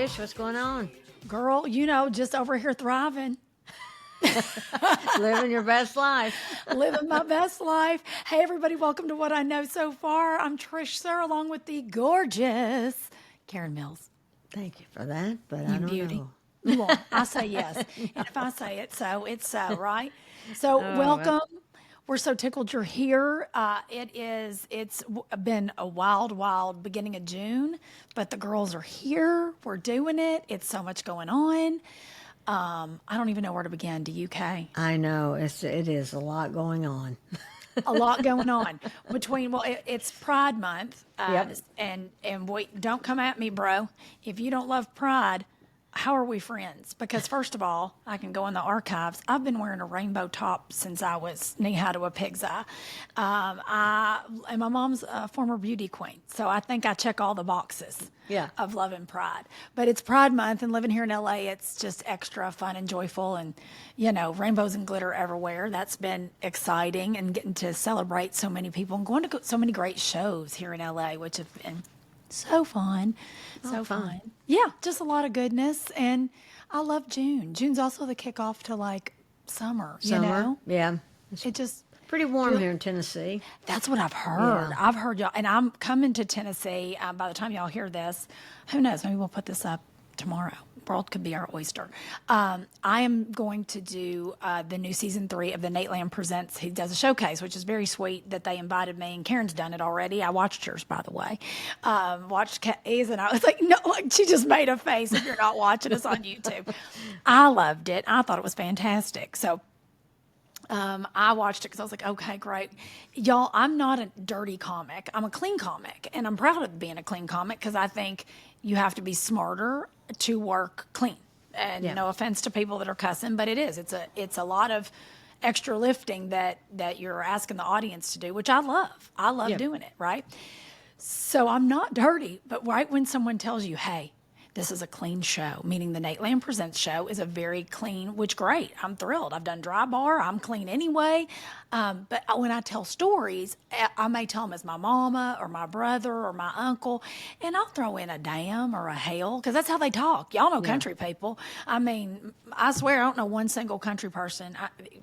Trish. What's going on? Girl, just over here thriving. Living your best life. Living my best life. Hey, everybody, welcome to What I Know So Far. I'm Trish Suhr, along with the gorgeous Karen Mills. Thank you for that, but I don't know. You won't. I say yes. And if I say it so, it's so, right? So welcome. We're so tickled you're here. It's been a wild beginning of June, but the girls are here. We're doing it. It's so much going on. I don't even know where to begin. Do you, Kay? I know. It is a lot going on. A lot going on it's Pride Month. Yep. And wait, don't come at me, bro. If you don't love Pride, how are we friends? Because first of all, I can go in the archives. I've been wearing a rainbow top since I was knee-high to a pig's eye. And my mom's a former beauty queen, so I think I check all the boxes of love and pride. But it's Pride Month, and living here in LA, it's just extra fun and joyful, and, rainbows and glitter everywhere. That's been exciting, and getting to celebrate so many people and going to so many great shows here in LA, which have been so fun. So fun. Yeah, just a lot of goodness. And I love June. June's also the kickoff to summer, you know? Yeah. It just Pretty warm here in Tennessee. That's what I've heard. Yeah. I've heard y'all, and I'm coming to Tennessee. By the time y'all hear this, who knows? Maybe we'll put this up tomorrow. World could be our oyster. I am going to do the new season 3 of the Nate Land Presents. He does a showcase, which is very sweet that they invited me, and Karen's done it already. I watched yours, by the way. Watched Kay's, and I was like, no, she just made a face if you're not watching us on YouTube. I loved it. I thought it was fantastic. So I watched it because I was like, okay, great. Y'all, I'm not a dirty comic. I'm a clean comic, and I'm proud of being a clean comic because I think you have to be smarter to work clean. And no offense to people that are cussing, but it is. It's a lot of extra lifting that you're asking the audience to do, which I love. I love doing it, right? So I'm not dirty, but right when someone tells you, hey, this is a clean show, meaning the Nate Land Presents show is a very clean, which great. I'm thrilled. I've done dry bar. I'm clean anyway. But when I tell stories, I may tell them as my mama or my brother or my uncle, and I'll throw in a damn or a hell because that's how they talk. Y'all know country people. I mean, I swear I don't know one single country person,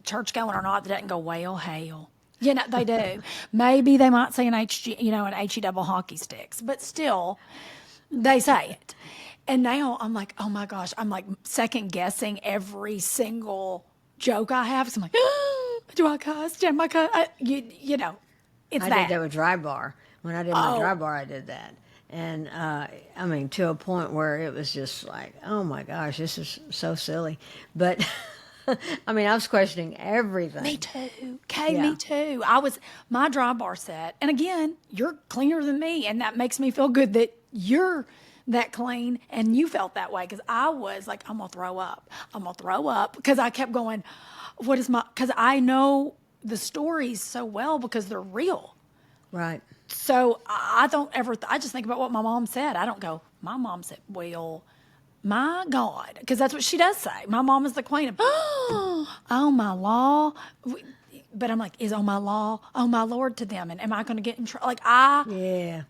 church going or not, that doesn't go, well, hell. They do. Maybe they might say an HE double hockey sticks, but still, they say it. And now I'm like, oh my gosh, I'm like second guessing every single joke I have. So I'm like, do I cuss? Am I cuss? It's I did that with dry bar. When I did my dry bar, I did that. And to a point where it was just like, oh my gosh, this is so silly. But I was questioning everything. Me too. Kay, me too. My dry bar set, and again, you're cleaner than me, and that makes me feel good that you're that clean and you felt that way, because I was like, I'm gonna throw up because I kept going, because I know the stories so well because they're real, right? So I don't ever I just think about what my mom said. I don't go, my mom said, well, my God, because that's what she does say. My mom is the queen of oh my law, but I'm like, is oh my law, oh my Lord to them, and am I going to get in trouble? Yeah.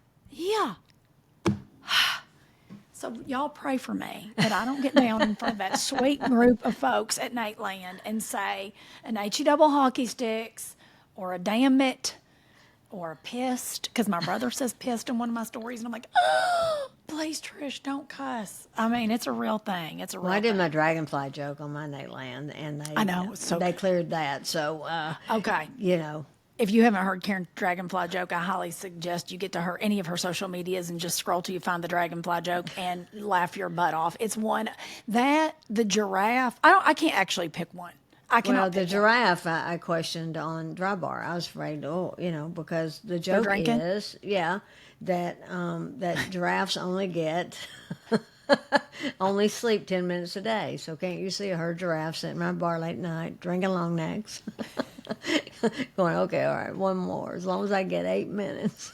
So y'all pray for me that I don't get down in front of that sweet group of folks at Nate Land and say an HE double hockey sticks or a damn it or a pissed, because my brother says pissed in one of my stories, and I'm like, please, Trish, don't cuss. It's a real thing. It's a real I did thing. my dragonfly joke on my Nate Land, and they cleared that. So okay, If you haven't heard Karen's dragonfly joke, I highly suggest you get to any of her social medias and just scroll till you find the dragonfly joke and laugh your butt off. It's one that the giraffe. I can't actually pick one. I cannot. Well, the giraffe I questioned on dry bar. I was afraid, because the joke is, that giraffes only sleep 10 minutes a day. So can't you see a herd of giraffes sitting around the bar late at night drinking long necks? Going, okay, all right, one more, as long as I get 8 minutes.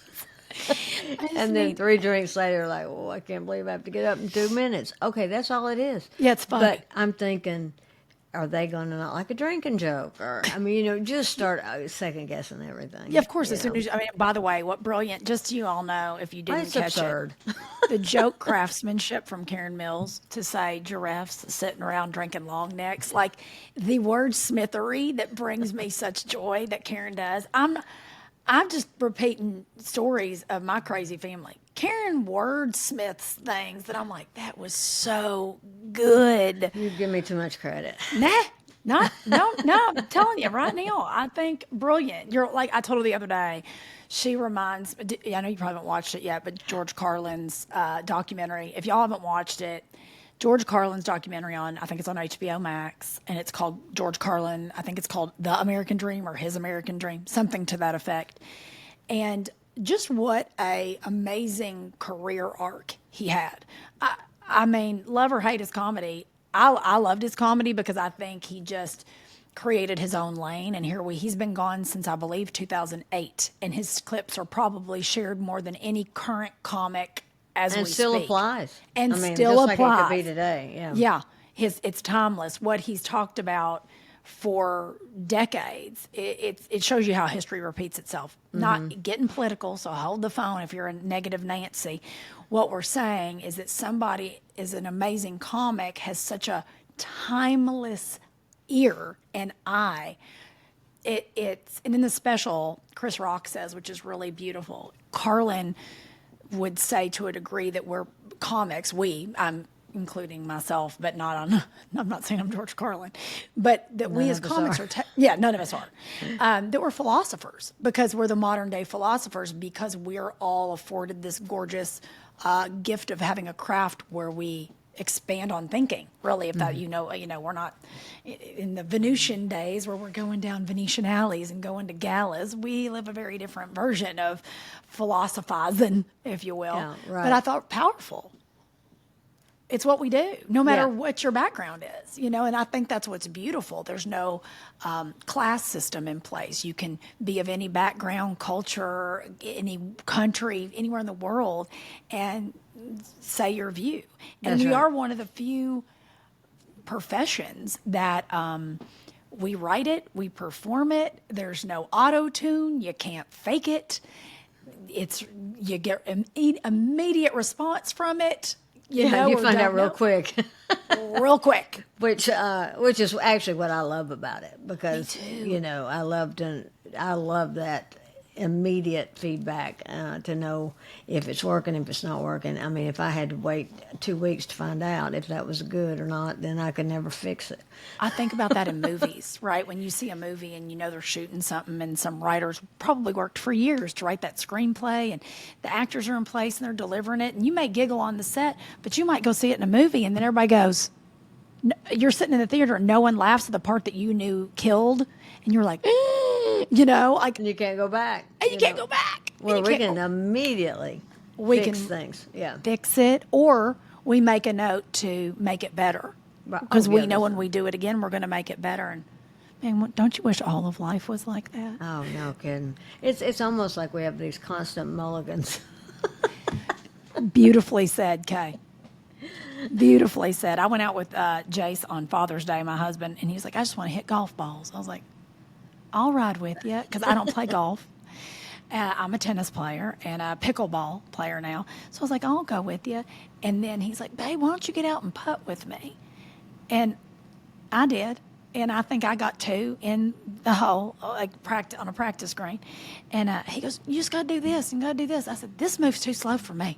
And then 3 drinks later, like, oh, I can't believe I have to get up in 2 minutes. Okay, that's all it is. Yeah, it's funny. But I'm thinking, are they going to not like a drinking joke? Or, I mean, you know, just start second guessing everything. Yeah, of course. you As soon know. as I mean, by the way, what brilliant! Just so you all know, if you didn't It's catch absurd. it, the joke craftsmanship from Karen Mills to say giraffes sitting around drinking long necks, like the wordsmithery that brings me such joy that Karen does. I'm just repeating stories of my crazy family. Karen wordsmiths things that I'm like, that was so good. You give me too much credit. Nah, no, I'm telling you right now, I think brilliant. You're like, I told her the other day, she reminds, I know you probably haven't watched it yet, but George Carlin's documentary, if y'all haven't watched it, George Carlin's documentary I think it's on HBO Max, and it's called George Carlin, I think it's called The American Dream or His American Dream, something to that effect. And just what a amazing career arc he had. I mean, love or hate his comedy. I loved his comedy because I think he just created his own lane. And he's been gone since, I believe, 2008. And his clips are probably shared more than any current comic as And we still speak. applies. And I mean, still just applies. like it could be today. Yeah. Yeah. It's timeless. What he's talked about for decades, it shows you how history repeats itself. Not getting political, so hold the phone if you're a negative Nancy. What we're saying is that somebody is an amazing comic, has such a timeless ear and eye. It's and in the special, Chris Rock says, which is really beautiful, Carlin would say to a degree that we're comics, I'm including myself, but not on, I'm not saying I'm George Carlin, but that we as comics are, none of us are, that we're philosophers because we're the modern day philosophers because we're all afforded this gorgeous gift of having a craft where we expand on thinking, really, if that, we're not in the Venusian days where we're going down Venetian alleys and going to galas. We live a very different version of philosophizing, if you will. Yeah, right. But I thought powerful. It's what we do, no matter what your background is, and I think that's what's beautiful. There's no class system in place. You can be of any background, culture, any country, anywhere in the world, and say your view. And we are one of the few professions that we write it, we perform it. There's no auto-tune. You can't fake it. You get immediate response from it. You find out real quick. Real quick. Which is actually what I love about it because Me too. I love that immediate feedback to know if it's working, if it's not working. I mean, if I had to wait 2 weeks to find out if that was good or not, then I could never fix it. I think about that in movies, right? When you see a movie and they're shooting something and some writers probably worked for years to write that screenplay and the actors are in place and they're delivering it and you may giggle on the set, but you might go see it in a movie and then everybody goes, you're sitting in the theater and no one laughs at the part that you knew killed and you're like, like, And you can't go back. and you can't go back. Well, And we you can can't immediately fix things. Yeah. fix it, or we make a note to make it better. Right. Because Oh, we yeah, know that's when we do it again, we're going to make it better. And man, don't you wish all of life was like that? Oh, no kidding. It's almost like we have these constant mulligans. Beautifully said, Kay. Beautifully said. I went out with Jace on Father's Day, my husband, and he was like, I just want to hit golf balls. I was like, I'll ride with you because I don't play golf. I'm a tennis player and a pickleball player now. So I was like, I'll go with you. And then he's like, babe, why don't you get out and putt with me? And I did. And I think I got 2 in the hole, like on a practice green. And he goes, you just got to do this and got to do this. I said, this move's too slow for me.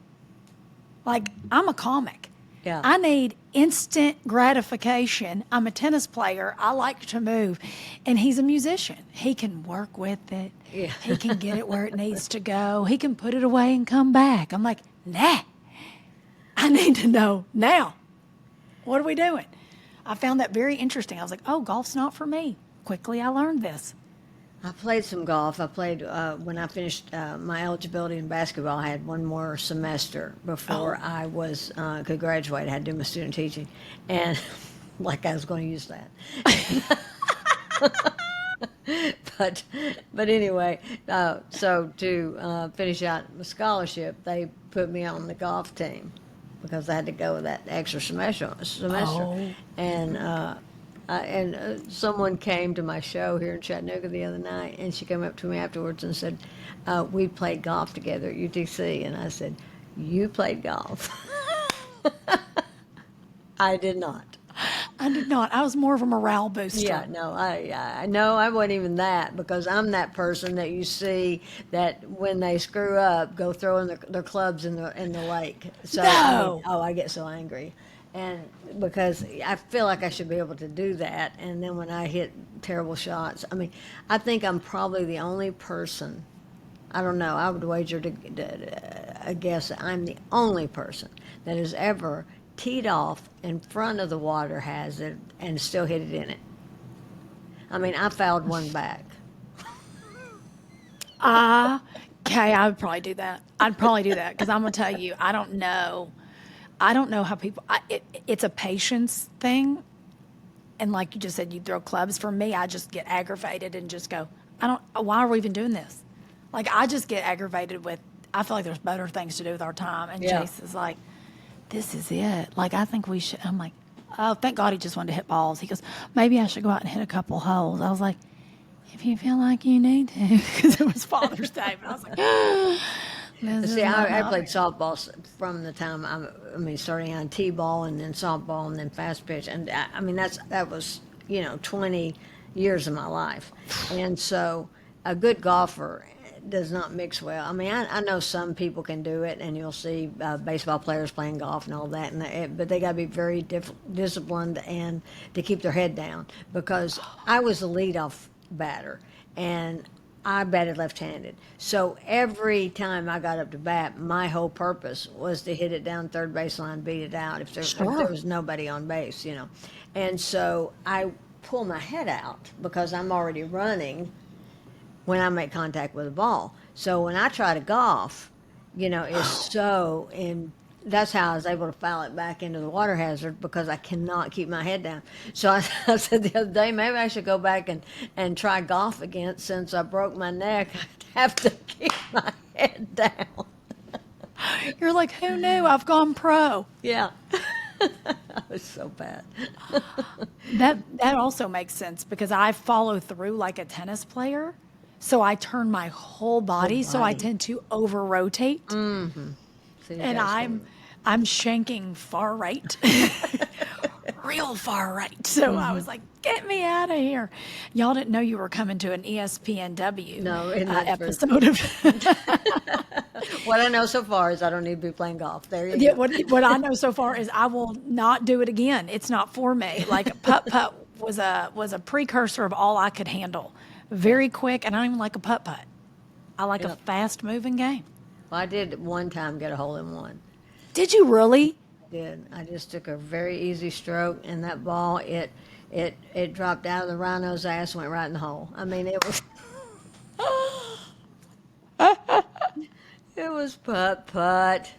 Like, I'm a comic. Yeah. I need instant gratification. I'm a tennis player. I like to move. And he's a musician. He can work with it. Yeah. He can get it where it needs to go. He can put it away and come back. I'm like, nah. I need to know now. What are we doing? I found that very interesting. I was like, oh, golf's not for me. Quickly, I learned this. I played some golf. I played when I finished my eligibility in basketball. I had one more semester before I could graduate. I had to do my student teaching, and like I was going to use that. but anyway, so to finish out my scholarship, they put me on the golf team because I had to go with that extra semester. And Someone came to my show here in Chattanooga the other night, and she came up to me afterwards and said, "We played golf together at UTC." And I said, "You played golf?" I did not. I did not. I was more of a morale booster. Yeah, no, I know I wasn't even that, because I'm that person that you see that when they screw up, go throwing their clubs in the lake. So No. I get so angry, and because I feel like I should be able to do that, and then when I hit terrible shots, I mean, I think I'm probably the only person. I don't know. I would wager a guess that I'm the only person that has ever teed off in front of the water hazard and still hit it in it. I mean, I fouled one back. Okay, I would probably do that. I'd probably do that because I'm gonna tell you, I don't know. I don't know how people. It's a patience thing, and like you just said, you throw clubs. For me, I just get aggravated and just go. I don't. Why are we even doing this? Like I just get aggravated with. I feel like there's better things to do with our time. And Yeah. Chase is like, this is it. Like I think we should. I'm like, oh, thank God he just wanted to hit balls. He goes, maybe I should go out and hit a couple holes. I was like, if you feel like you need to, because it was Father's Day. But I was like, this See, is not I my- played softball from the time I mean, starting on t-ball and then softball and then fast pitch, and I mean that was 20 years of my life, and so a good golfer does not mix well. I mean, I know some people can do it, and you'll see baseball players playing golf and all that, but they got to be very disciplined and to keep their head down, because I was the leadoff batter, and I batted left-handed. So every time I got up to bat, my whole purpose was to hit it down third baseline, beat it out if there was nobody on base. And so I pull my head out because I'm already running when I make contact with the ball. So when I try to golf, it's so in. That's how I was able to foul it back into the water hazard, because I cannot keep my head down. So I said the other day, maybe I should go back and try golf again. Since I broke my neck, I'd have to keep my head down. You're like, who knew? I've gone pro. Yeah. I was so bad. That also makes sense because I follow through like a tennis player. So I turn my whole body, so I body. tend to over rotate. See, And that's I'm shanking far right. Real far right. So I was like, get me out of here. Y'all didn't know you were coming to an ESPNW No, isn't that true? episode of what I know so far is I don't need to be playing golf. There you Yeah, go. what I know so far is I will not do it again. It's not for me. Like putt was a precursor of all I could handle. Very quick, and I don't even like a putt. I like a Yep. fast moving game. Well, I did one time get a hole in one. Did you really? Did. I just took a very easy stroke, and that ball, it dropped out of the rhino's ass, and went right in the hole. I mean, it was it was putt.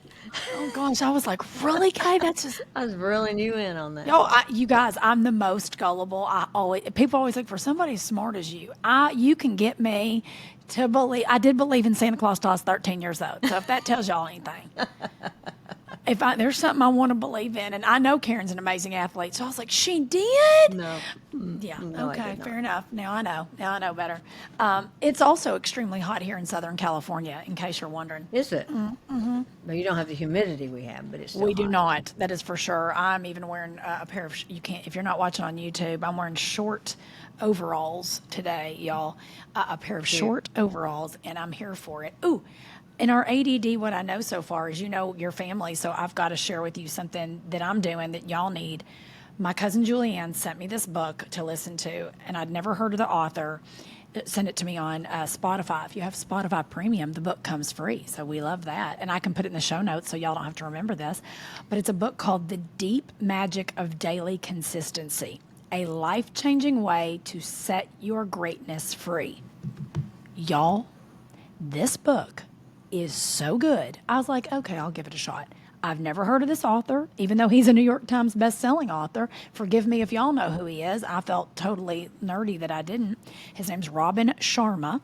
Oh gosh, I was like, really, Kay? That's just I was reeling you in on that. you guys. I'm the most gullible. People always look for somebody as smart as you. You can get me to believe. I did believe in Santa Claus till I was 13 years old. So if that tells y'all anything. There's something I want to believe in, and I know Karen's an amazing athlete, so I was like, she did? No. Yeah. No, I Okay. did not. Fair enough. Now I know. Now I know better. It's also extremely hot here in Southern California, in case you're wondering. Is it? Mm-hmm. But you don't have the humidity we have, but it's still We do hot. not. That is for sure. I'm even wearing a pair of. You can't if you're not watching on YouTube. I'm wearing short overalls today, y'all. A pair of short overalls, and I'm here for it. Ooh. In our ADD, what I know so far is your family, so I've got to share with you something that I'm doing that y'all need. My cousin Julianne sent me this book to listen to, and I'd never heard of the author. Send it to me on Spotify. If you have Spotify Premium, the book comes free, so we love that. And I can put it in the show notes so y'all don't have to remember this. But it's a book called The Deep Magic of Daily Consistency, a life-changing way to set your greatness free. Y'all, this book is so good. I was like, okay, I'll give it a shot. I've never heard of this author, even though he's a New York Times best-selling author. Forgive me if y'all know who he is. I felt totally nerdy that I didn't. His name's Robin Sharma.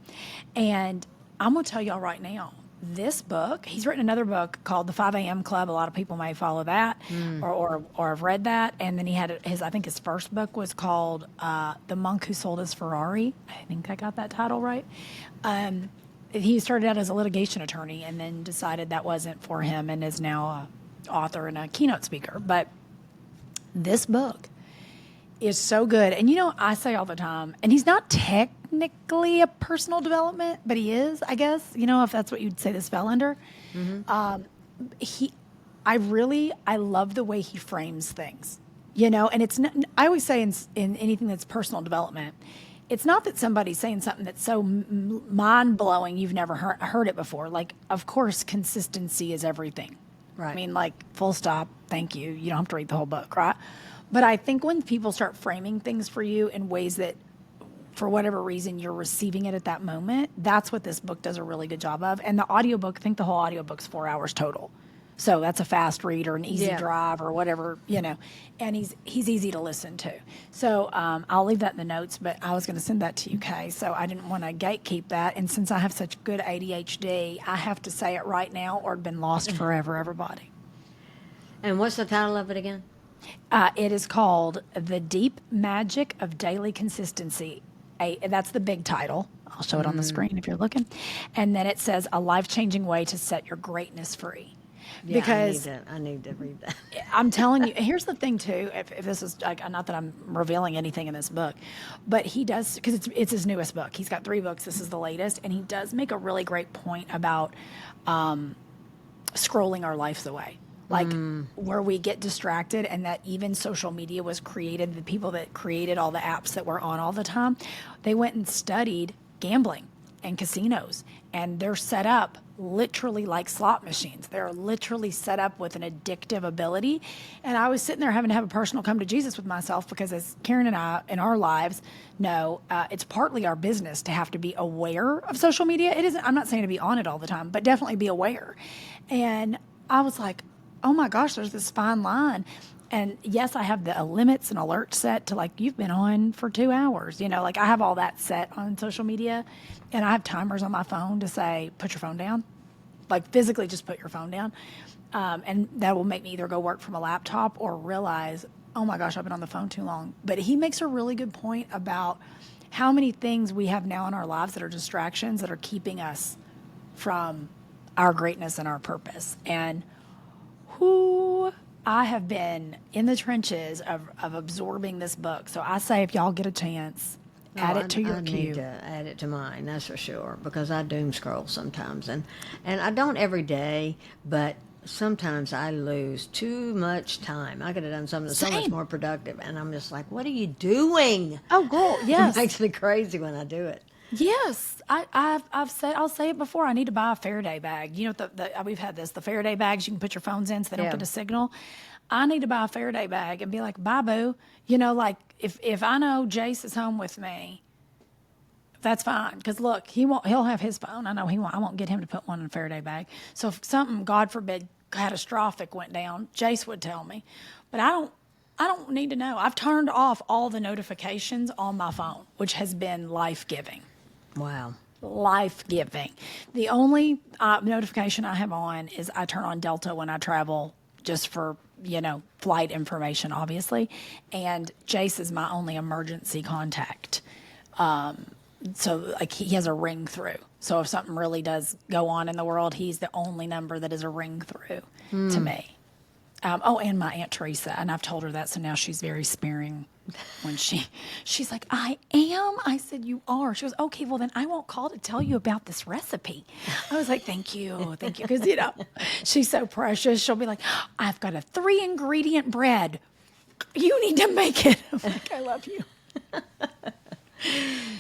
And I'm going to tell y'all right now, this book, he's written another book called The 5 a.m. Club. A lot of people may follow that or have read that. And then he had I think his first book was called The Monk Who Sold His Ferrari. I think I got that title right. He started out as a litigation attorney and then decided that wasn't for him and is now an author and a keynote speaker. But this book is so good. And, I say all the time, and he's not technically a personal development, but he is, I guess, if that's what you'd say this fell under. I love the way he frames things, and it's not, I always say in anything that's personal development, it's not that somebody's saying something that's so mind-blowing you've never heard it before. Like, of course, consistency is everything. Right. I mean, like, full stop, thank you. You don't have to read the whole book, right? But I think when people start framing things for you in ways that, for whatever reason, you're receiving it at that moment, that's what this book does a really good job of. And the audiobook, I think the whole audiobook's 4 hours total. So that's a fast read or an easy drive or whatever, and he's easy to listen to. So I'll leave that in the notes, but I was going to send that to you, Kay, so I didn't want to gatekeep that. And since I have such good ADHD, I have to say it right now or it's been lost forever, everybody. And what's the title of it again? It is called The Deep Magic of Daily Consistency. That's the big title. I'll show it on the screen if you're looking. And then it says, A Life-Changing Way to Set Your Greatness Free. Yeah, Because I need to read that. I'm telling you, here's the thing too. If this is not that I'm revealing anything in this book, but he does, because it's his newest book. He's got 3 books. This is the latest, and he does make a really great point about scrolling our lives away. Like where we get distracted, and that even social media was created. The people that created all the apps that we're on all the time, they went and studied gambling and casinos, and they're set up literally like slot machines. They're literally set up with an addictive ability. And I was sitting there having to have a personal come to Jesus with myself, because as Karen and I in our lives know, it's partly our business to have to be aware of social media. It isn't, I'm not saying to be on it all the time, but definitely be aware. And I was like, oh my gosh, there's this fine line. And yes, I have the limits and alerts set to, like, you've been on for 2 hours. Like I have all that set on social media, and I have timers on my phone to say, put your phone down, like physically just put your phone down. And that will make me either go work from a laptop or realize, oh my gosh, I've been on the phone too long. But he makes a really good point about how many things we have now in our lives that are distractions that are keeping us from our greatness and our purpose. And I have been in the trenches of absorbing this book. So I say, if y'all get a chance, add it to your queue. I need to add it to mine, that's for sure, because I doom scroll sometimes. And I don't every day, but sometimes I lose too much time. I could have done something so much more productive, and I'm just like, what are you doing? Oh, girl, yes. It makes me crazy when I do it. Yes, I've said, I'll say it before. I need to buy a Faraday bag. We've had this, the Faraday bags you can put your phones in so they don't get a signal. I need to buy a Faraday bag and be like, bye boo. Like if I know Jace is home with me, that's fine. Because look, he'll have his phone. I know he won't. I won't get him to put one in a Faraday bag. So if something, God forbid, catastrophic went down, Jace would tell me. But I don't need to know. I've turned off all the notifications on my phone, which has been life-giving. Wow. Life-giving. The only notification I have on is I turn on Delta when I travel, just for, flight information, obviously. And Jace is my only emergency contact. So, like, he has a ring through. So if something really does go on in the world, he's the only number that is a ring through to me. And my Aunt Teresa, and I've told her that, so now she's very sparing when she's like, I am? I said, you are. She goes, okay, well then I won't call to tell you about this recipe. I was like, thank you, because, she's so precious. She'll be like, I've got a 3-ingredient bread. You need to make it. I'm like, I love you.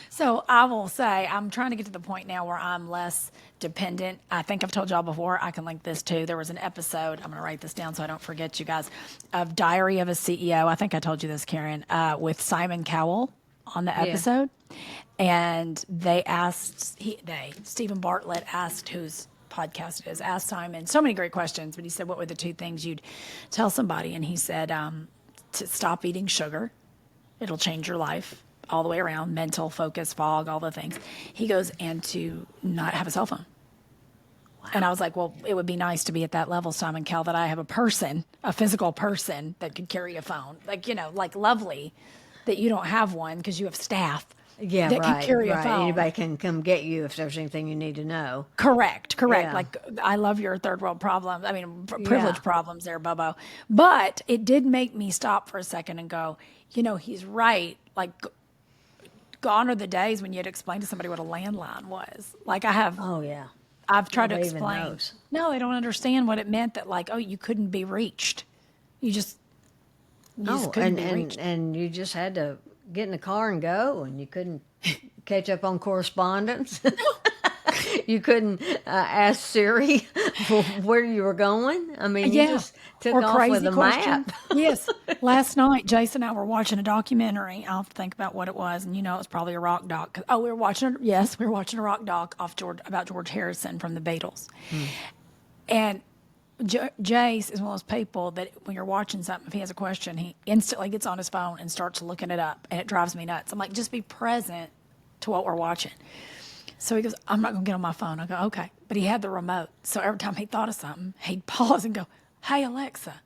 So I will say, I'm trying to get to the point now where I'm less dependent. I think I've told y'all before, I can link this too. There was an episode, I'm going to write this down so I don't forget, you guys, of Diary of a CEO. I think I told you this, Karen, with Simon Cowell on the episode. Yeah. And they asked, Stephen Bartlett asked, whose podcast it is, asked Simon so many great questions, but he said, what were the 2 things you'd tell somebody? And he said, to stop eating sugar. It'll change your life all the way around, mental focus, fog, all the things. He goes, and to not have a cell phone. Wow. And I was like, well, it would be nice to be at that level, Simon Cowell, that I have a physical person that could carry a phone. Like, like lovely that you don't have one because you have staff Yeah, that can right, carry a right. phone. Anybody can come get you if there's anything you need to know. Correct. Yeah. Like, I love your third world problems. I mean, Yeah. privilege problems there, Bobo. But it did make me stop for a second and go, he's right. Like, gone are the days when you'd explain to somebody what a landline was. Like, Oh, yeah. I've tried to Nobody even explain. knows. No, they don't understand what it meant that, like, oh, you couldn't be reached. You just couldn't be reached. And you just had to get in the car and go, and you couldn't catch up on correspondence. You couldn't ask Siri where you were going. I mean, you just took Or off crazy with a question. map. Yes. Last night, Jason and I were watching a documentary. I'll have to think about what it was, and it was probably a rock doc. Oh, we were watching a rock doc about George Harrison from the Beatles. And Jace is one of those people that when you're watching something, if he has a question, he instantly gets on his phone and starts looking it up, and it drives me nuts. I'm like, just be present to what we're watching. So he goes, I'm not going to get on my phone. I go, okay. But he had the remote. So every time he thought of something, he'd pause and go, hey, Alexa,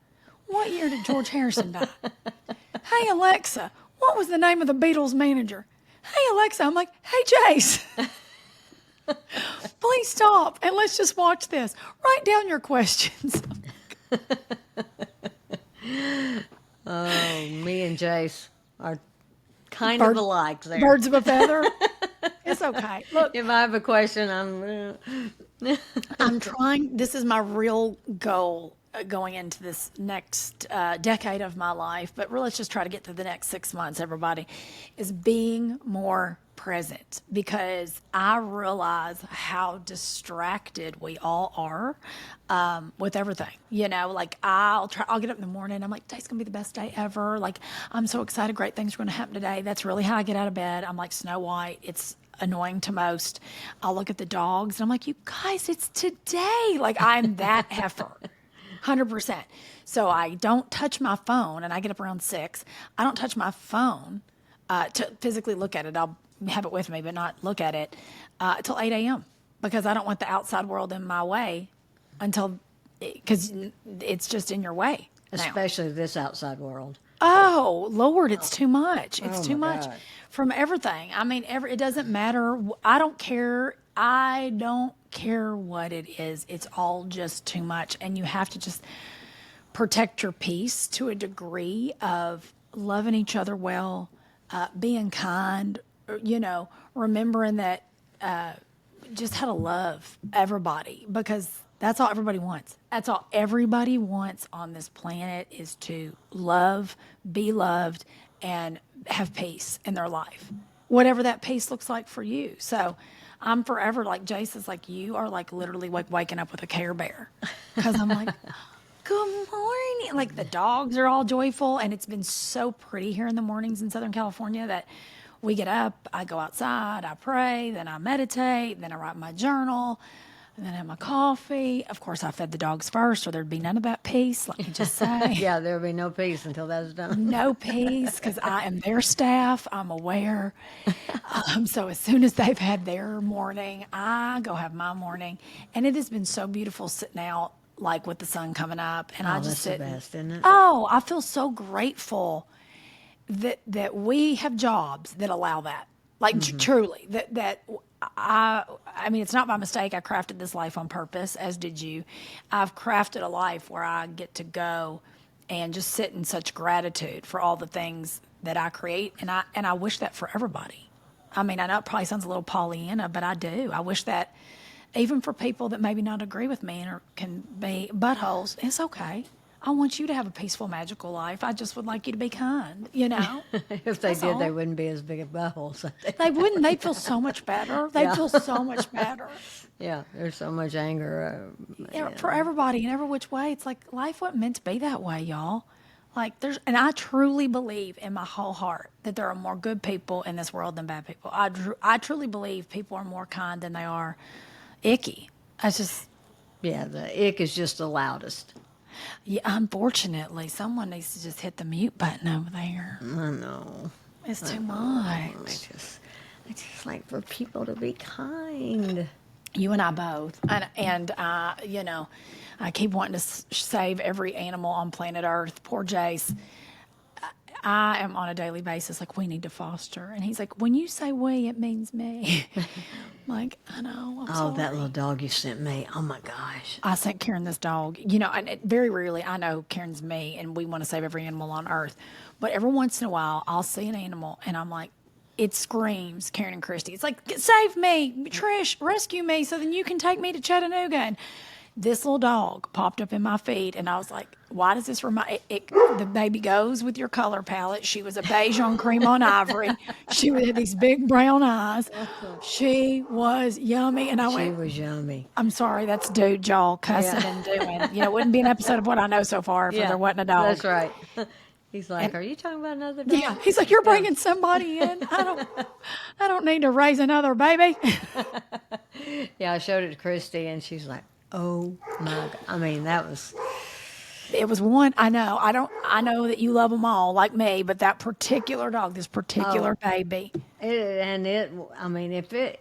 what year did George Harrison die? Hey, Alexa, what was the name of the Beatles manager? Hey, Alexa. I'm like, hey, Jace, please stop and let's just watch this. Write down your questions. Oh, me and Jace are kind of alike there. Birds of a feather. It's okay. Look, If I have a question, I'm trying. This is my real goal going into this next decade of my life, but really let's just try to get through the next 6 months, everybody, is being more present, because I realize how distracted we all are with everything. Like I'll get up in the morning. I'm like, today's gonna be the best day ever. Like, I'm so excited. Great things are gonna happen today. That's really how I get out of bed. I'm like Snow White. It's annoying to most. I'll look at the dogs and I'm like, you guys, it's today. Like, I'm that heifer. 100%. So I don't touch my phone, and I get up around 6. I don't touch my phone to physically look at it. I'll have it with me, but not look at it until 8 a.m. because I don't want the outside world in my way because it's just in your way now. especially this outside world. Oh, Lord, it's too much. It's Oh, too my much God. from everything. I mean, it doesn't matter. I don't care. I don't care what it is. It's all just too much. And you have to just protect your peace to a degree of loving each other well, being kind, remembering that just how to love everybody, because that's all everybody wants. That's all everybody wants on this planet, is to love, be loved, and have peace in their life, whatever that peace looks like for you. So I'm forever like Jason's, like, you are like literally like waking up with a Care Bear, because I'm like, good morning. Like, the dogs are all joyful, and it's been so pretty here in the mornings in Southern California that we get up, I go outside, I pray, then I meditate, then I write my journal, and then I have my coffee. Of course, I fed the dogs first, or there'd be none of that peace, let me just say. Yeah, there'll be no peace until that's done. No peace, because I am their staff. I'm aware. So as soon as they've had their morning, I go have my morning. And it has been so beautiful sitting out, like with the sun coming up. And I just That's the sit. best, isn't it? Oh, I feel so grateful that we have jobs that allow that. Like, truly, I mean, it's not by mistake. I crafted this life on purpose, as did you. I've crafted a life where I get to go and just sit in such gratitude for all the things that I create, and I wish that for everybody. I mean, I know it probably sounds a little Pollyanna, but I do. I wish that even for people that maybe not agree with me or can be buttholes, it's okay. I want you to have a peaceful, magical life. I just would like you to be kind, If they That's did, all. they wouldn't be as big of buttholes. They wouldn't. They'd feel so much better. They'd feel so much better. Yeah, there's so much anger. For everybody in every which way. It's like life wasn't meant to be that way, y'all. Like, and I truly believe in my whole heart that there are more good people in this world than bad people. I truly believe people are more kind than they are icky. Yeah, the ick is just the loudest. Yeah, unfortunately, someone needs to just hit the mute button over there. I know. It's too much. I just like for people to be kind. You and I both. And you know, I keep wanting to save every animal on planet Earth. Poor Jace. I am on a daily basis like, we need to foster. And he's like, when you say we, it means me. I'm like, I know, I'm sorry. that little dog you sent me. Oh, my gosh. I sent Karen this dog. You know, and very rarely, I know Karen's me, and we want to save every animal on Earth. But every once in a while, I'll see an animal, and I'm like, it screams Karen and Christy. It's like, save me, Trish, rescue me, so then you can take me to Chattanooga. And this little dog popped up in my feed, and I was like, why does this remind the baby goes with your color palette. She was a beige on cream on ivory. She had these big brown eyes. She was yummy. And She was yummy. I'm sorry, that's dude y'all cussing and doing. You know, it wouldn't be an episode of What I Know So Far if there wasn't a dog. That's right. He's like, are you talking about another dog? Yeah, he's like, you're bringing somebody in. I don't need to raise another baby. Yeah, I showed it to Christy, and she's like, oh my God. I mean, that was. It was one. I know. I know that you love them all like me, but that particular dog, this particular baby. I mean, if it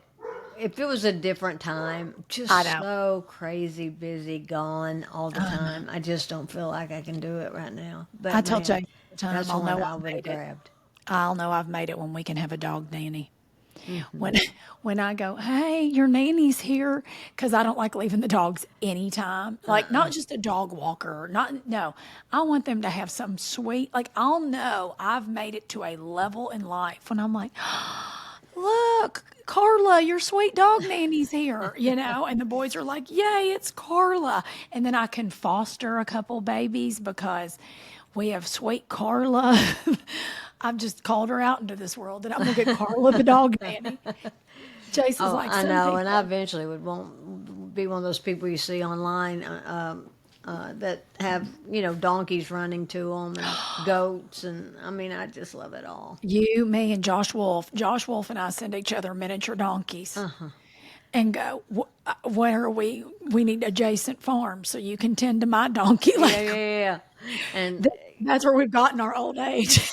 was a different time, just so crazy, busy, gone all the time, I just don't feel like I can do it right now. But I tell Jay all the time, that's I'll one know I would have grabbed. I'll know I've made it when we can have a dog nanny. Mm-hmm. When I go, hey, your nanny's here, because I don't like leaving the dogs anytime. Like, not just a dog walker. I want them to have some sweet, like, I'll know I've made it to a level in life when I'm like, look, Carla, your sweet dog nanny's here, you know, and the boys are like, yay, it's Carla. And then I can foster a couple babies because we have sweet Carla. I've just called her out into this world that I'm going to get Carla the dog nanny. Jason's like, I know, and I eventually would be one of those people you see online that have, you know, donkeys running to them and goats, and I mean, I just love it all. You, me, and Josh Wolf. Josh Wolf and I send each other miniature donkeys. And go, where are we? We need adjacent farms so you can tend to my donkey. Yeah. And that's where we've gotten our old age.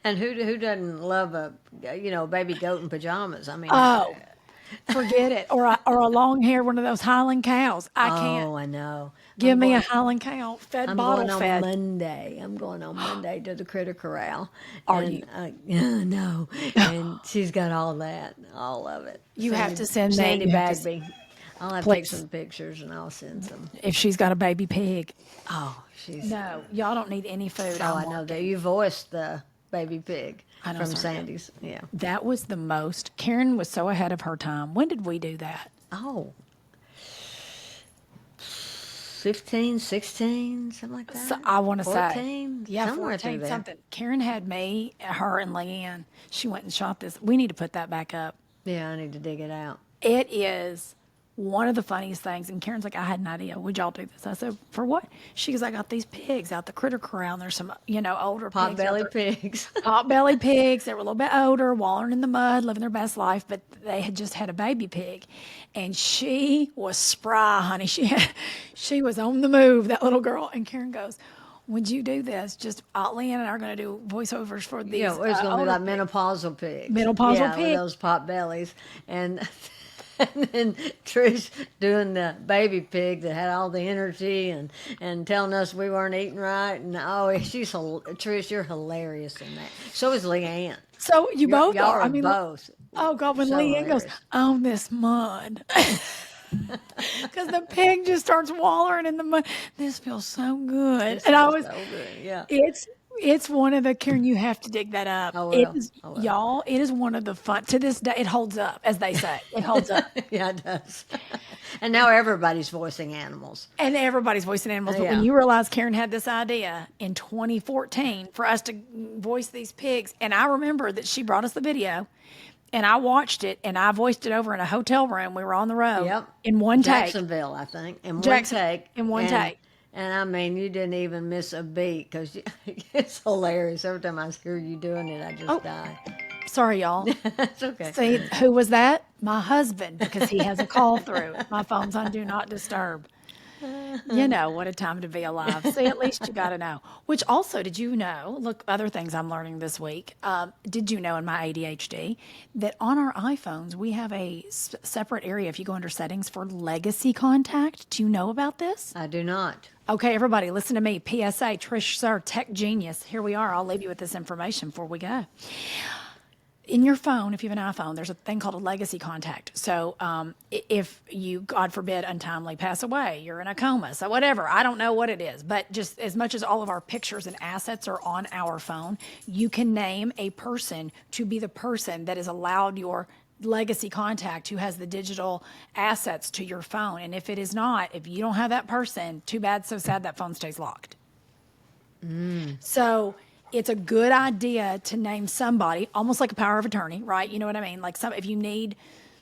And who doesn't love a baby goat in pajamas? I mean, forget it. Or a long hair, one of those Highland cows. I can't. Oh, I know. Give me a Highland cow fed, bottle fed. I'm going on Monday to the Critter Corral. Are you? No. And she's got all that, all of it. You have to send Sandy me. Bagby. I'll have to take some pictures and I'll send some. If she's got a baby pig. Oh, she's. No, y'all don't need any food. Oh, I know that you voiced the baby pig from Sandy's. Yeah. That was the most. Karen was so ahead of her time. When did we do that? Oh. 15, 16, something like that. So I want to 14, say, yeah, somewhere 14 through something. Karen had me, her, and Leanne. She went and shot this. We need to put that back up. Yeah, I need to dig it out. It is one of the funniest things. And Karen's like, I had an idea. Would y'all do this? I said, for what? She goes, I got these pigs out the Critter Corral. And there's some, older Potbelly pigs. Potbelly pigs. They were a little bit older, wallowing in the mud, living their best life. But they had just had a baby pig. And she was spry, honey. She was on the move, that little girl. And Karen goes, would you do this? Just Leanne and I are going to do voiceovers for these. Yeah, it's going to be like menopausal pigs. Menopausal pigs. With those pot bellies. And then Trish doing the baby pig that had all the energy and telling us we weren't eating right. And Trish, you're hilarious in that. So is Leanne. So you both y'all are. I mean, both. Oh God, when Leanne goes, on this mud. Because the pig just starts wallowing in the mud. This feels so good. So good. Yeah. It's one of the, Karen, you have to dig that up. Y'all, it is one of the fun, to this day, it holds up, as they say. It holds up. Yeah, it does. And now everybody's voicing animals. But when you realize Karen had this idea in 2014 for us to voice these pigs, and I remember that she brought us the video, and I watched it, and I voiced it over in a hotel room. We were on the road in one take. Jacksonville, I think. In one take. And I mean, you didn't even miss a beat because it's hilarious. Every time I hear you doing it, I just die. Sorry, y'all. It's okay. See, who was that? My husband, because he has a call through. My phone's on Do Not Disturb. You know, what a time to be alive. See, at least you got to know. Which also, did you know, look, other things I'm learning this week. Did you know in my ADHD that on our iPhones, we have a separate area if you go under settings for legacy contact? Do you know about this? I do not. Okay, everybody, listen to me. PSA, Trish Suhr, tech genius. Here we are. I'll leave you with this information before we go. In your phone, if you have an iPhone, there's a thing called a legacy contact. So if you, God forbid, untimely pass away, you're in a coma, so whatever, I don't know what it is, but just as much as all of our pictures and assets are on our phone, you can name a person to be the person that is allowed your legacy contact who has the digital assets to your phone. And if it is not, if you don't have that person, too bad, so sad, that phone stays locked. So it's a good idea to name somebody, almost like a power of attorney, right? You know what I mean? Like if you need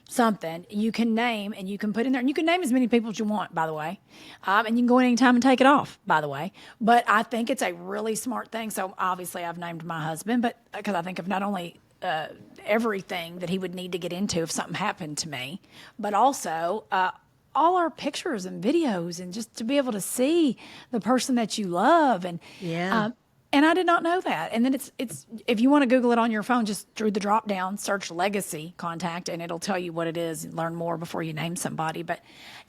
something, you can name and you can put in there, and you can name as many people as you want, by the way. And you can go in anytime and take it off, by the way. But I think it's a really smart thing. So obviously I've named my husband, but because I think of not only everything that he would need to get into if something happened to me, but also all our pictures and videos, and just to be able to see the person that you love. And and I did not know that. And then it's if you want to Google it on your phone, just through the drop down, search legacy contact, and it'll tell you what it is and learn more before you name somebody. But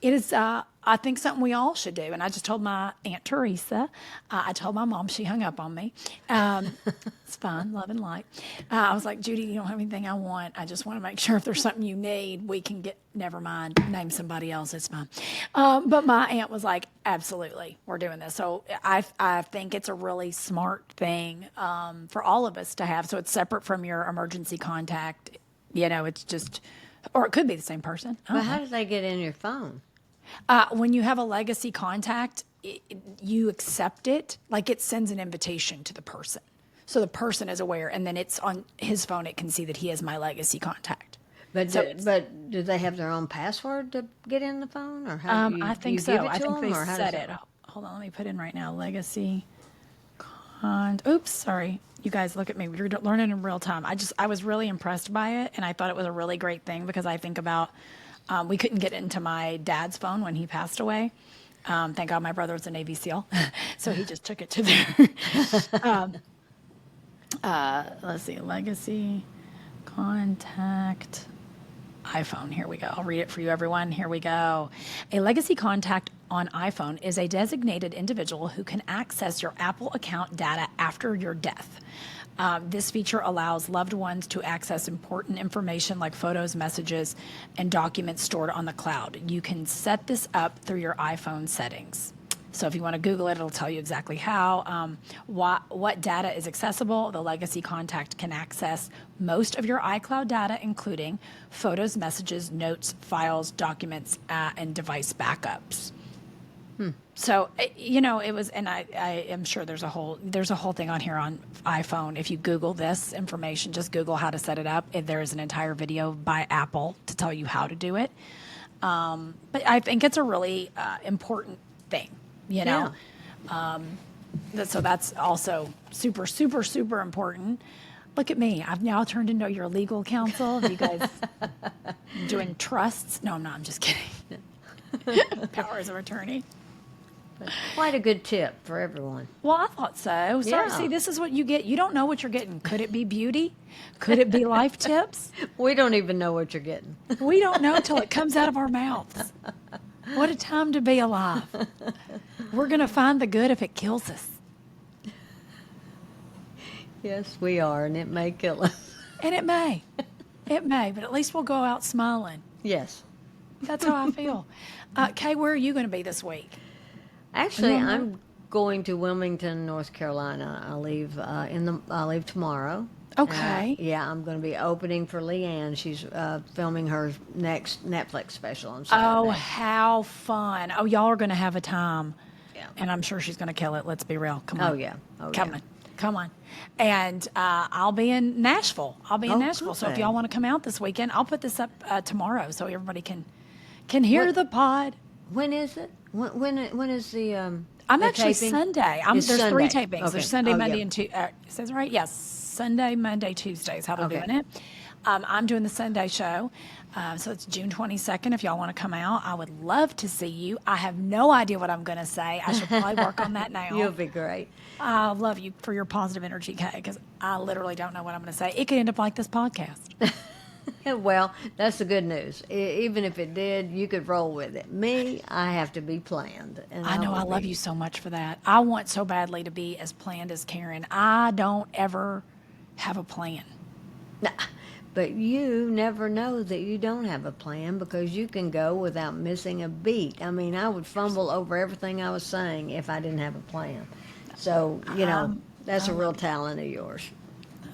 it is, I think, something we all should do. And I just told my Aunt Teresa, I told my mom, she hung up on me. It's fine, love and light. I was like, Judy, you don't have anything I want. I just want to make sure if there's something you need, we can get, never mind, name somebody else, it's fine. But my aunt was like, absolutely, we're doing this. So I think it's a really smart thing for all of us to have. So it's separate from your emergency contact. You know, it's just, or it could be the same person. But how do they get in your phone? When you have a legacy contact, you accept it, like it sends an invitation to the person. So the person is aware, and then it's on his phone, it can see that he is my legacy contact. But do they have their own password to get in the phone, or how do you, I think do you so. give it I to think them, they or how set does it. Hold on, let me put in right now. Legacy oops, sorry. You guys look at me. You're learning in real time. I was really impressed by it, and I thought it was a really great thing because I think about, we couldn't get into my dad's phone when he passed away. Thank God my brother was a Navy SEAL, so he just took it to there. Let's see, legacy contact iPhone. Here we go. I'll read it for you, everyone. Here we go. A legacy contact on iPhone is a designated individual who can access your Apple account data after your death. This feature allows loved ones to access important information like photos, messages, and documents stored on the cloud. You can set this up through your iPhone settings. So if you want to Google it, it'll tell you exactly how. What data is accessible. The legacy contact can access most of your iCloud data, including photos, messages, notes, files, documents, and device backups. So, you know, it was, and I am sure there's a whole thing on here on iPhone. If you Google this information, just Google how to set it up. There is an entire video by Apple to tell you how to do it. But I think it's a really important thing, you know. So that's also super, super, super important. Look at me. I've now turned into your legal counsel. Have you guys doing trusts? No, I'm not. I'm just kidding. Powers of attorney. Quite a good tip for everyone. Well, I thought so. So, see, this is what you get. You don't know what you're getting. Could it be beauty? Could it be life tips? We don't even know what you're getting. We don't know till it comes out of our mouths. What a time to be alive. We're going to find the good if it kills us. Yes, we are, and it may kill us. And it may. It may, but at least we'll go out smiling. Yes. That's how I feel. Kay, where are you going to be this week? Actually, I'm going to Wilmington, North Carolina. I leave tomorrow. Okay. Yeah, I'm going to be opening for Leanne. She's filming her next Netflix special on Saturday. Oh, how fun. Oh, y'all are going to have a time. Yeah. And I'm sure she's going to kill it. Let's be real. Come on. Oh, yeah. Come on. And I'll be in Nashville. Good. So if y'all want to come out this weekend, I'll put this up tomorrow so everybody can hear the pod. When is it? When is the I'm the actually taping? Sunday. There's Sunday. 3 tapings. Okay. There's Sunday, Monday, yeah. and Tuesday. Is that right? Yes. Sunday, Monday, Tuesday is how they're doing it. I'm doing the Sunday show. So it's June 22nd. If y'all want to come out, I would love to see you. I have no idea what I'm going to say. I should probably work on that now. You'll be great. I love you for your positive energy, Kay, because I literally don't know what I'm going to say. It could end up like this podcast. Well, that's the good news. Even if it did, you could roll with it. Me, I have to be planned. And I know. I love you so much for that. I want so badly to be as planned as Karen. I don't ever have a plan. Nah, but you never know that you don't have a plan because you can go without missing a beat. I mean, I would fumble over everything I was saying if I didn't have a plan. So, that's a real talent of yours.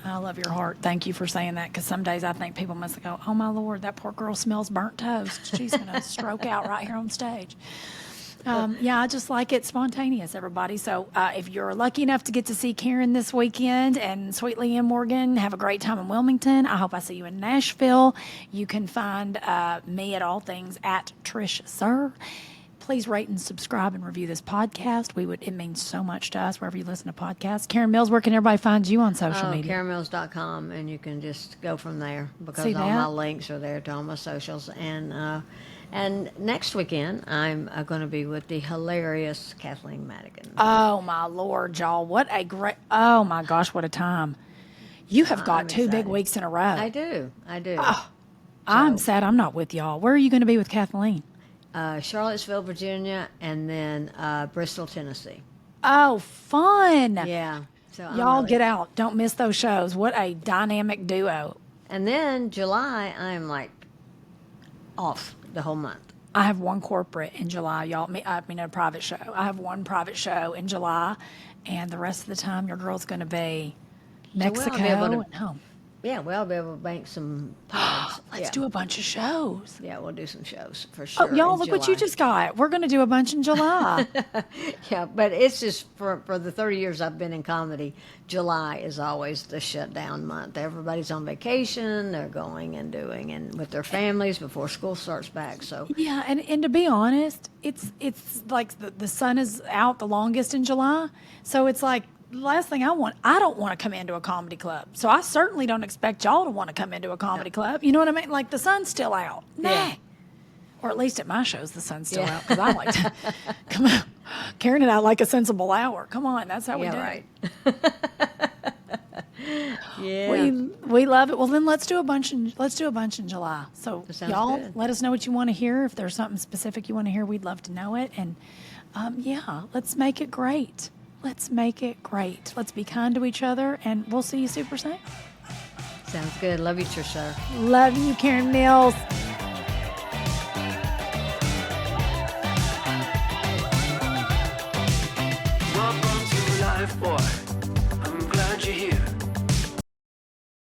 I love your heart. Thank you for saying that, because some days I think people must go, oh, my Lord, that poor girl smells burnt toast. She's going to stroke out right here on stage. I just like it spontaneous, everybody. So if you're lucky enough to get to see Karen this weekend and Sweet Leanne Morgan, have a great time in Wilmington. I hope I see you in Nashville. You can find me at all things at Trish Suhr. Please rate and subscribe and review this podcast. It means so much to us wherever you listen to podcasts. Karen Mills, where can everybody find you on social media? KarenMills.com, and you can just go from there because See all that? my links are there to all my socials. And next weekend, I'm going to be with the hilarious Kathleen Madigan. Oh, my Lord, y'all. Oh, my gosh, what a time. You have got two big weeks in a row. I do. I'm sad I'm not with y'all. Where are you going to be with Kathleen? Charlottesville, Virginia, and then Bristol, Tennessee. Oh, fun. Yeah. So Y'all get out. Don't miss those shows. What a dynamic duo. And then July, I'm off the whole month. I have one corporate in July, y'all. I mean, a private show. I have one private show in July, and the rest of the time, your girl's going to be Mexico and home. Yeah, we'll be able to bank some pods. Let's do a bunch of shows. Yeah, we'll do some shows for sure. Oh, y'all, look what you just got. We're going to do a bunch in July. Yeah, but it's just for the 30 years I've been in comedy, July is always the shutdown month. Everybody's on vacation. They're going and doing and with their families before school starts back. So yeah, and to be honest, it's like the sun is out the longest in July. So it's like, the last thing I don't want to come into a comedy club. So I certainly don't expect y'all to want to come into a comedy club. You know what I mean? Like, the sun's still out. Nah. Yeah. Or at least at my shows, the sun's still out, because I like to, come on. Karen and I like a sensible hour. Come on, that's how we do right. it. We love it. Well, then let's do a bunch in July. So y'all, good. Let us know what you want to hear. If there's something specific you want to hear, we'd love to know it. And let's make it great. Let's make it great. Let's be kind to each other, and we'll see you super soon. Sounds good. Love you, Trish Suhr. Love you, Karen Mills.